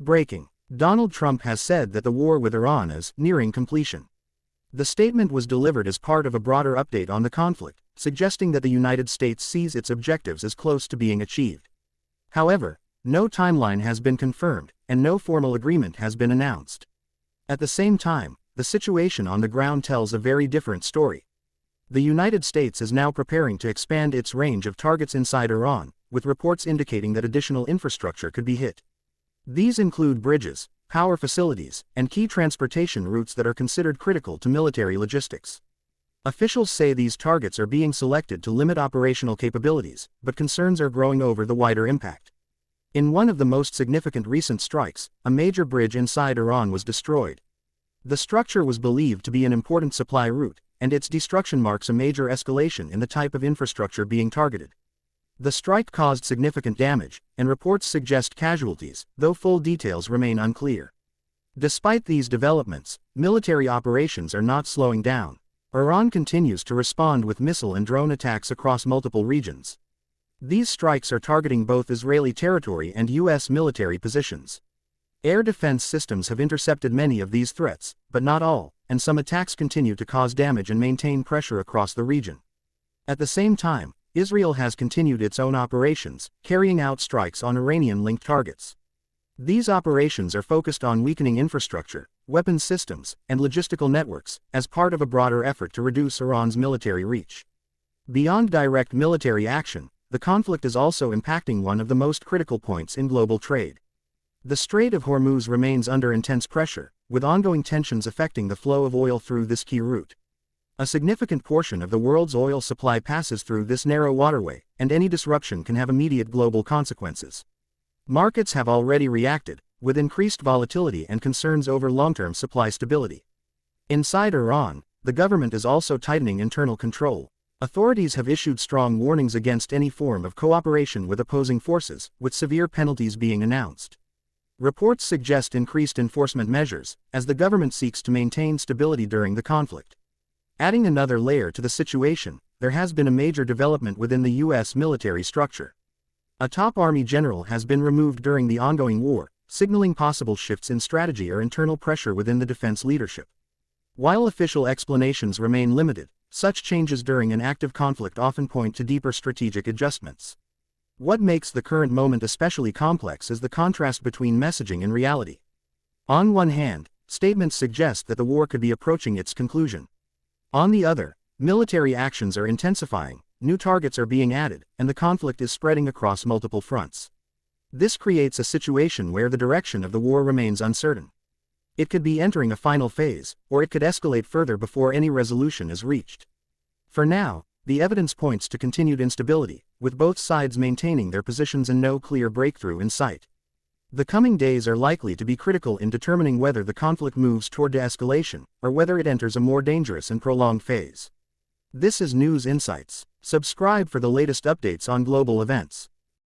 Breaking. Donald Trump has said that the war with Iran is nearing completion. The statement was delivered as part of a broader update on the conflict, suggesting that the United States sees its objectives as close to being achieved. However, no timeline has been confirmed, and no formal agreement has been announced. At the same time, the situation on the ground tells a very different story. The United States is now preparing to expand its range of targets inside Iran, with reports indicating that additional infrastructure could be hit. These include bridges, power facilities, and key transportation routes that are considered critical to military logistics. Officials say these targets are being selected to limit operational capabilities, but concerns are growing over the wider impact. In one of the most significant recent strikes, a major bridge inside Iran was destroyed. The structure was believed to be an important supply route, and its destruction marks a major escalation in the type of infrastructure being targeted. The strike caused significant damage, and reports suggest casualties, though full details remain unclear. Despite these developments, military operations are not slowing down. Iran continues to respond with missile and drone attacks across multiple regions. These strikes are targeting both Israeli territory and U.S. military positions. Air defense systems have intercepted many of these threats, but not all, and some attacks continue to cause damage and maintain pressure across the region. At the same time, Israel has continued its own operations, carrying out strikes on Iranian-linked targets. These operations are focused on weakening infrastructure, weapons systems, and logistical networks, as part of a broader effort to reduce Iran's military reach. Beyond direct military action, the conflict is also impacting one of the most critical points in global trade. The Strait of Hormuz remains under intense pressure, with ongoing tensions affecting the flow of oil through this key route. A significant portion of the world's oil supply passes through this narrow waterway, and any disruption can have immediate global consequences. Markets have already reacted, with increased volatility and concerns over long-term supply stability. Inside Iran, the government is also tightening internal control. Authorities have issued strong warnings against any form of cooperation with opposing forces, with severe penalties being announced. Reports suggest increased enforcement measures, as the government seeks to maintain stability during the conflict. Adding another layer to the situation, there has been a major development within the U.S. military structure. A top Army general has been removed during the ongoing war, signaling possible shifts in strategy or internal pressure within the defense leadership. While official explanations remain limited, such changes during an active conflict often point to deeper strategic adjustments. What makes the current moment especially complex is the contrast between messaging and reality. On one hand, statements suggest that the war could be approaching its conclusion. On the other, military actions are intensifying, new targets are being added, and the conflict is spreading across multiple fronts. This creates a situation where the direction of the war remains uncertain. It could be entering a final phase, or it could escalate further before any resolution is reached. For now, the evidence points to continued instability, with both sides maintaining their positions and no clear breakthrough in sight. The coming days are likely to be critical in determining whether the conflict moves toward de-escalation, or whether it enters a more dangerous and prolonged phase. This is News Insights. Subscribe for the latest updates on global events.